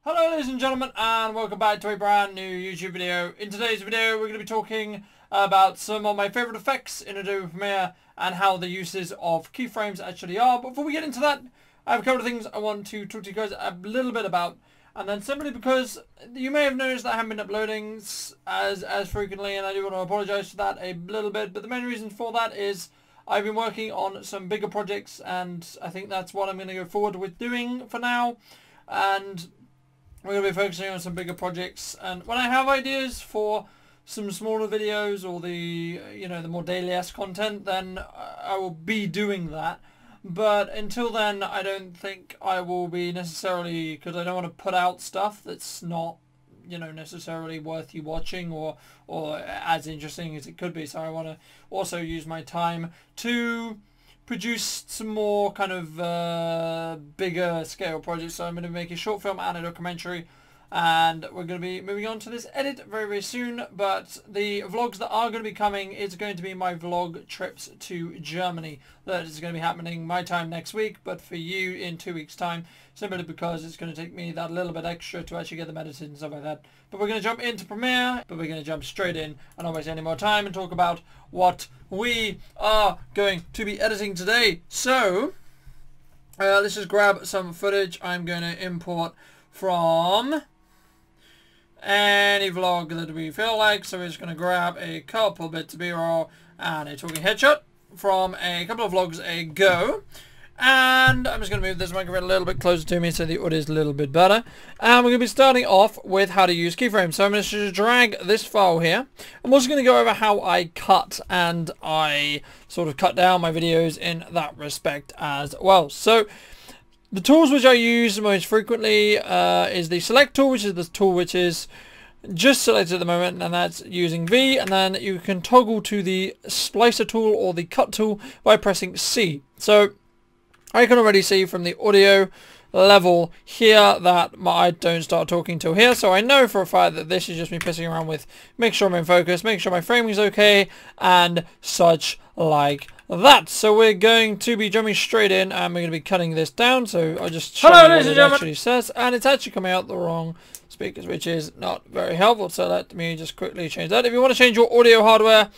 Hello ladies and gentlemen, and welcome back to a brand new YouTube video. In today's video we're going to be talking about some of my favourite effects in Adobe Premiere and how the uses of keyframes actually are. But before we get into that, I have a couple of things I want to talk to you guys a little bit about. And then simply because you may have noticed that I haven't been uploading as frequently, and I do want to apologise for that a little bit. But the main reason for that is I've been working on some bigger projects, and I think that's what I'm going to go forward with doing for now. And we're going to be focusing on some bigger projects, and when I have ideas for some smaller videos or the more daily-esque content, then I will be doing that. But until then, I don't think I will be necessarily, because I don't want to put out stuff that's not necessarily worth you watching or as interesting as it could be. So I want to also use my time to produce some more kind of bigger scale projects. So I'm going to make a short film and a documentary, and we're going to be moving on to this edit very, very soon. But the vlogs that are going to be coming is going to be my vlog trips to Germany. That is going to be happening my time next week, but for you in 2 weeks time, simply because it's going to take me that little bit extra to actually get them edited and stuff like that. But we're going to jump into Premiere, but we're going to jump straight in and not waste any more time and talk about what we are going to be editing today. So let's just grab some footage. I'm going to import from any vlog that we feel like. So we're just going to grab a couple bits of B-roll and a talking headshot from a couple of vlogs ago. And I'm just going to move this microphone a little bit closer to me so the audio is a little bit better. And we're going to be starting off with how to use keyframes. So I'm going to just drag this file here. I'm also going to go over how I cut and I sort of cut down my videos in that respect as well. So the tools which I use most frequently is the select tool, which is the tool which is just selected at the moment, and that's using V, and then you can toggle to the splicer tool or the cut tool by pressing C. So I can already see from the audio level here that I don't start talking till here, so I know for a fact that this is just me pissing around with make sure I'm in focus, make sure my framing is okay, and such like that. So we're going to be jumping straight in, and we're going to be cutting this down. So I'll just show you what it actually says, and it's actually coming out the wrong speakers, which is not very helpful. So let me just quickly change that. If you want to change your audio hardware,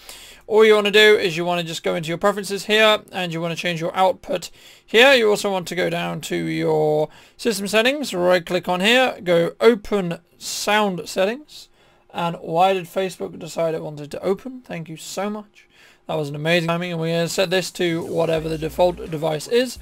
all you want to do is you want to just go into your preferences here, and you want to change your output here. You also want to go down to your system settings, right click on here, go open sound settings. And why did Facebook decide it wanted to open? Thank you so much. That was an amazing timing, and we're going to set this to whatever the default device is.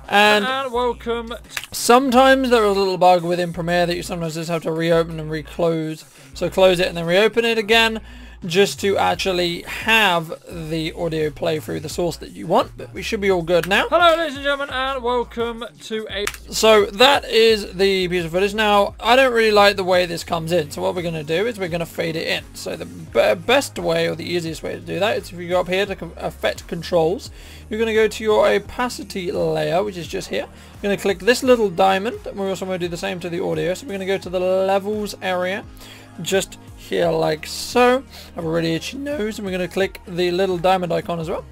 And welcome. Sometimes there is a little bug within Premiere that you sometimes just have to reopen and reclose. So close it and then reopen it again, just to actually have the audio play through the source that you want. But we should be all good now. Hello ladies and gentlemen, and welcome to a... So that is the piece of footage. Now I don't really like the way this comes in, so what we're going to do is we're going to fade it in. So the best way, or the easiest way to do that, is if you go up here to effect controls, you're going to go to your opacity layer, which is just here. You're going to click this little diamond, and we're also going to do the same to the audio. So we're going to go to the levels area, just here like so. I have a really itchy nose, and we're going to click the little diamond icon as well.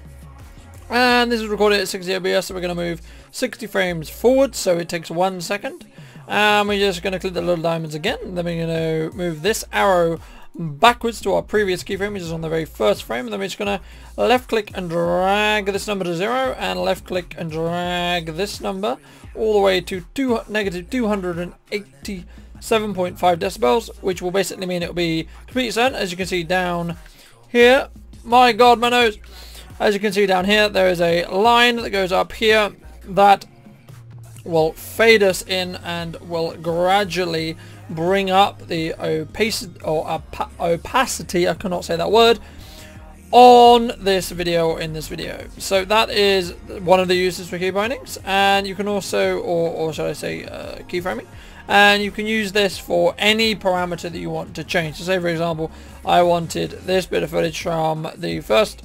And this is recorded at 60 OBS, so we're going to move 60 frames forward, so it takes 1 second. And we're just going to click the little diamonds again, and then we're going to move this arrow backwards to our previous keyframe, which is on the very first frame. And then we're just going to left click and drag this number to 0, and left click and drag this number all the way to negative 287.5 decibels, which will basically mean it will be completely silent. As you can see down here, my god, my nose. As you can see down here, there is a line that goes up here that will fade us in and will gradually bring up the opacity, I cannot say that word, on this video, in this video. So that is one of the uses for key bindings, and you can also, or should I say keyframing, and you can use this for any parameter that you want to change. So say for example I wanted this bit of footage from the first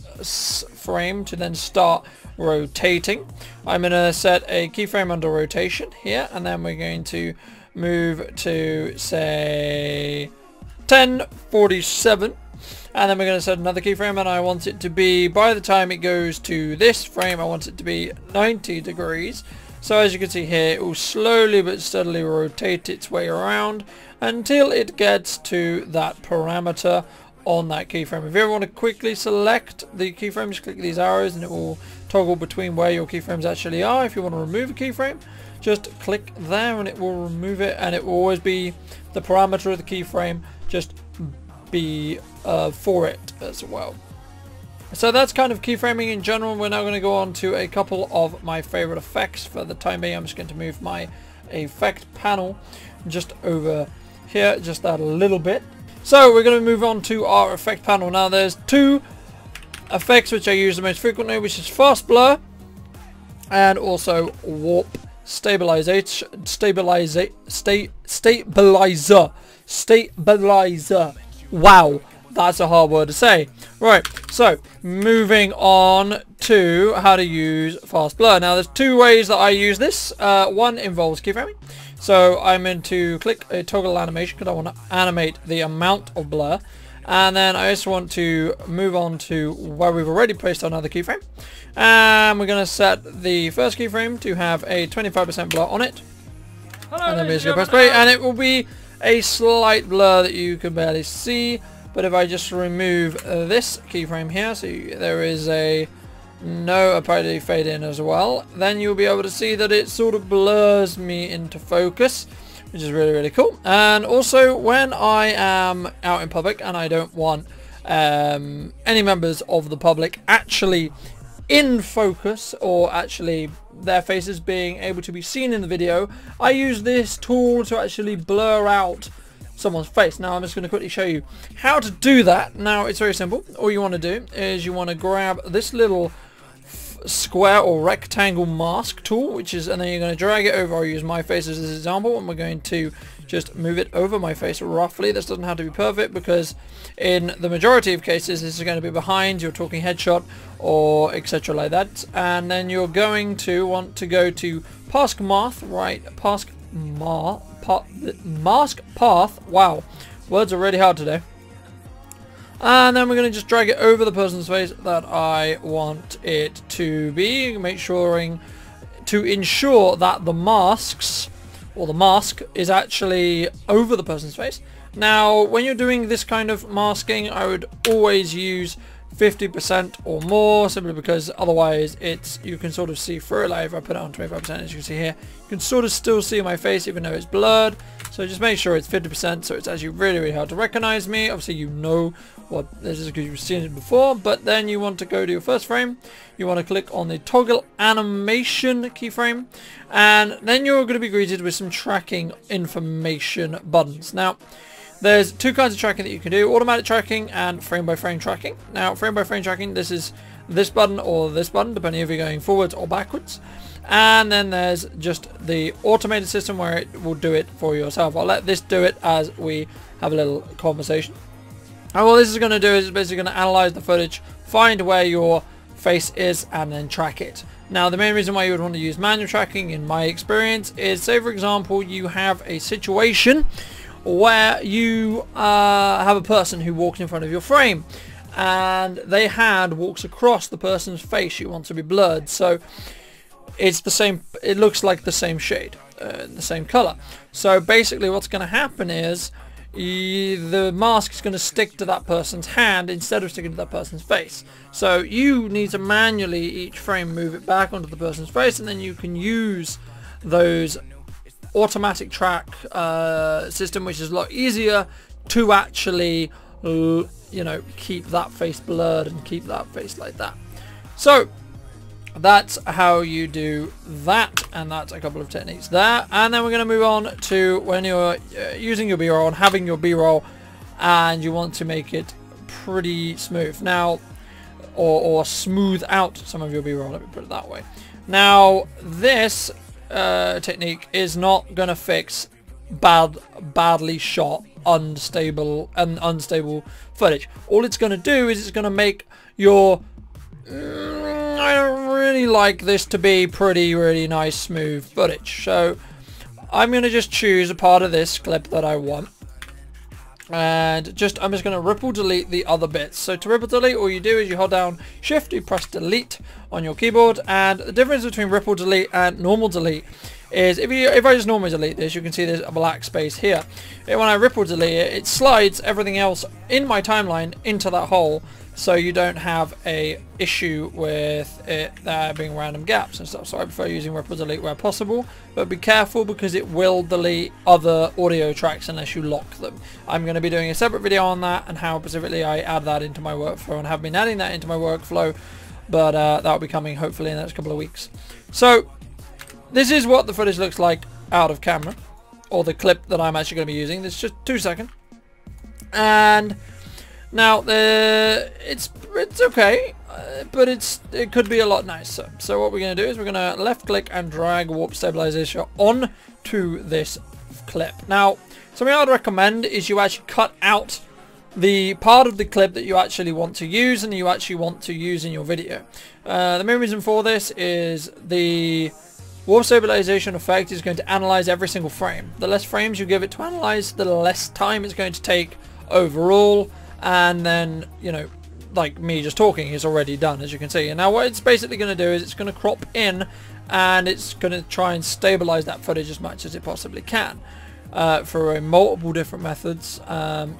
frame to then start rotating. I'm going to set a keyframe under rotation here, and then we're going to move to say 1047, and then we're going to set another keyframe, and I want it to be, by the time it goes to this frame, I want it to be 90 degrees. So as you can see here, it will slowly but steadily rotate its way around until it gets to that parameter on that keyframe. If you ever want to quickly select the keyframe, just click these arrows and it will toggle between where your keyframes actually are. If you want to remove a keyframe, just click there and it will remove it, and it will always be the parameter of the keyframe just be for it as well. So that's kind of keyframing in general. We're now going to go on to a couple of my favorite effects. For the time being, I'm just going to move my effect panel just over here, just that a little bit. So we're going to move on to our effect panel. Now there's two effects which I use the most frequently, which is fast blur and also warp stabilizer. Wow, that's a hard word to say. Right, so moving on to how to use fast blur. Now there's two ways that I use this. One involves keyframing. So I'm going to click a toggle animation because I want to animate the amount of blur. And then I just want to move on to where we've already placed another keyframe. And we're going to set the first keyframe to have a 25% blur on it. And then we're just going to press play, and it will be a slight blur that you can barely see. But if I just remove this keyframe here, so there is a no opacity fade in as well, then you'll be able to see that it sort of blurs me into focus, which is really, really cool. And also when I am out in public and I don't want any members of the public actually in focus, or actually their faces being able to be seen in the video, I use this tool to actually blur out someone's face. Now I'm just going to quickly show you how to do that. Now it's very simple. All you want to do is you want to grab this little square or rectangle mask tool, which is, and then you're going to drag it over. I'll use my face as an example, and we're going to just move it over my face roughly. This doesn't have to be perfect because in the majority of cases this is going to be behind your talking headshot or etc like that. And then you're going to want to go to mask path. Wow, words are really hard today. And then we're going to just drag it over the person's face that I want it to be, to ensure that the masks, or the mask, is actually over the person's face. Now when you're doing this kind of masking, I would always use 50% or more, simply because otherwise you can sort of see through it. Like if I put it on 25%, as you can see here, you can sort of still see my face even though it's blurred. So just make sure it's 50%, so it's actually really, really hard to recognize me. Obviously you know what this is because you've seen it before. But then you want to go to your first frame, you want to click on the toggle animation keyframe, and then you're going to be greeted with some tracking information buttons. Now there's two kinds of tracking that you can do: automatic tracking and frame by frame tracking. Now frame by frame tracking, this is this button or this button, depending if you're going forwards or backwards. And then there's just the automated system where it will do it for yourself. I'll let this do it as we have a little conversation. And what this is going to do is it's basically going to analyze the footage, find where your face is, and then track it. Now the main reason why you would want to use manual tracking, in my experience, is say for example you have a situation where you have a person who walks in front of your frame and their hand walks across the person's face you want to be blurred. So it's the same, it looks like the same shade, the same color. So basically what's going to happen is the mask is going to stick to that person's hand instead of sticking to that person's face. So you need to manually each frame move it back onto the person's face, and then you can use those automatic track system, which is a lot easier to actually keep that face blurred and keep that face like that. So that's how you do that, and that's a couple of techniques there. And then we're going to move on to when you're using your B-roll and having your B-roll and you want to make it pretty smooth now, or smooth out some of your B-roll, let me put it that way. Now this technique is not going to fix badly shot unstable footage. All it's going to do is it's going to make your I don't really like this to be really nice smooth footage. So I'm going to just choose a part of this clip that I want, And I'm just going to ripple delete the other bits. So to ripple delete, all you do is you hold down shift, you press delete on your keyboard, and the difference between ripple delete and normal delete is if I just normally delete this, you can see there's a black space here. When I ripple delete it, it slides everything else in my timeline into that hole, so you don't have a issue with it there being random gaps and stuff. So I prefer using ripple delete where possible, but be careful because it will delete other audio tracks unless you lock them. I'm going to be doing a separate video on that and how specifically I add that into my workflow, and have been adding that into my workflow, but that will be coming hopefully in the next couple of weeks. So this is what the footage looks like out of camera, or the clip that I'm actually going to be using. This is just 2 seconds, and now it's okay, but it could be a lot nicer. So what we're going to do is we're going to left click and drag warp stabilization onto this clip. Now something I would recommend is you actually cut out the part of the clip that you actually want to use and you actually want to use in your video. The main reason for this is the warp stabilization effect is going to analyze every single frame. The less frames you give it to analyze, the less time it's going to take overall. And then, you know, like me just talking is already done, as you can see. And now what it's basically going to do is it's going to crop in, and it's going to try and stabilize that footage as much as it possibly can for multiple different methods.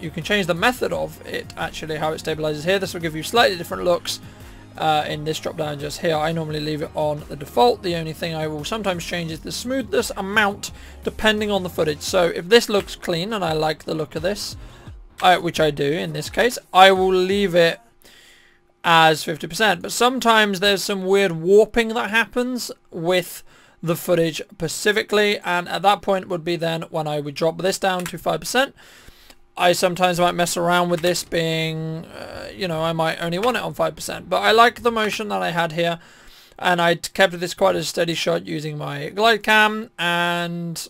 You can change the method of it, actually, how it stabilizes here. This will give you slightly different looks in this drop down just here. I normally leave it on the default. The only thing I will sometimes change is the smoothness amount depending on the footage. So if this looks clean and I like the look of this, which I do in this case, I will leave it as 50%. But sometimes there's some weird warping that happens with the footage specifically, and at that point would be then when I would drop this down to 5%. I sometimes might mess around with this being, you know, I might only want it on 5%. But I like the motion that I had here, and I kept this quite a steady shot using my glide cam, and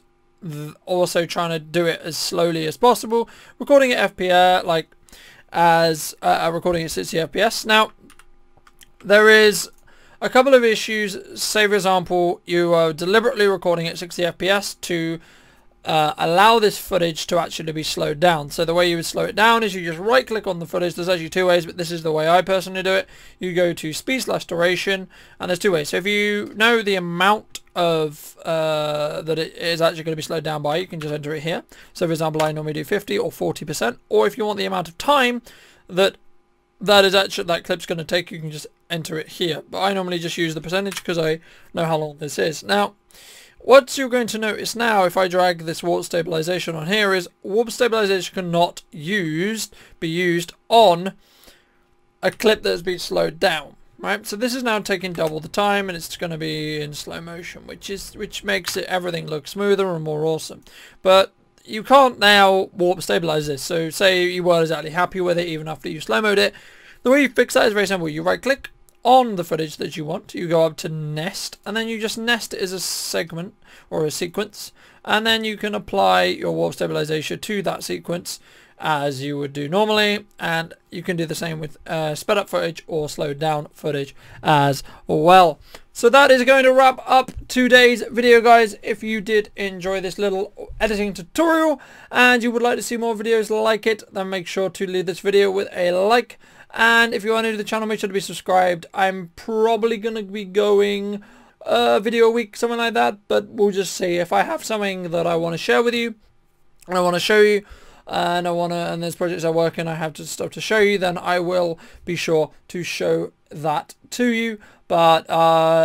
also trying to do it as slowly as possible, recording at FPS, like as recording at 60 FPS. Now there is a couple of issues. Say for example you are deliberately recording at 60 FPS to allow this footage to actually be slowed down. So the way you would slow it down is you just right click on the footage. There's actually 2 ways, but this is the way I personally do it. You go to speed/duration, and there's 2 ways. So if you know the amount of that it is actually going to be slowed down by, you can just enter it here. So for example, I normally do 50 or 40%, or if you want the amount of time that that clip's going to take, you can just enter it here. But I normally just use the percentage because I know how long this is. Now what you're going to notice now, if I drag this warp stabilization on here, is warp stabilization cannot be used on a clip that has been slowed down, right? So this is now taking double the time, and it's going to be in slow motion, which makes everything look smoother and more awesome. But you can't now warp stabilize this. So say you weren't exactly happy with it even after you slow mode it. The way you fix that is very simple. You right click on the footage that you want, you go up to nest, and then you just nest it as a segment or a sequence, and then you can apply your warp stabilization to that sequence as you would do normally, and you can do the same with sped up footage or slowed down footage as well. So that is going to wrap up today's video, guys. If you did enjoy this little editing tutorial and you would like to see more videos like it, then make sure to leave this video with a like. And if you are new to the channel, make sure to be subscribed. I'm probably going to be going a video a week, something like that, but we'll just see. If I have something that I want to share with you and I want to show you, and there's projects I work in, I have stuff to show you, then I will be sure to show that to you. But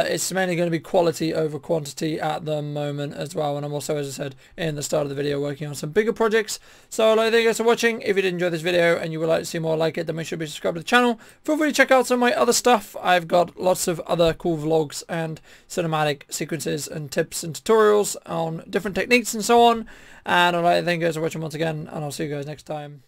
it's mainly going to be quality over quantity at the moment as well. And I'm also, as I said in the start of the video, working on some bigger projects. So I'd like to thank you guys for watching. If you did enjoy this video and you would like to see more like it, then make sure to be subscribed to the channel. Feel free to check out some of my other stuff. I've got lots of other cool vlogs and cinematic sequences and tips and tutorials on different techniques and so on. And I'd like to thank you guys for watching once again, and I'll see you guys next time.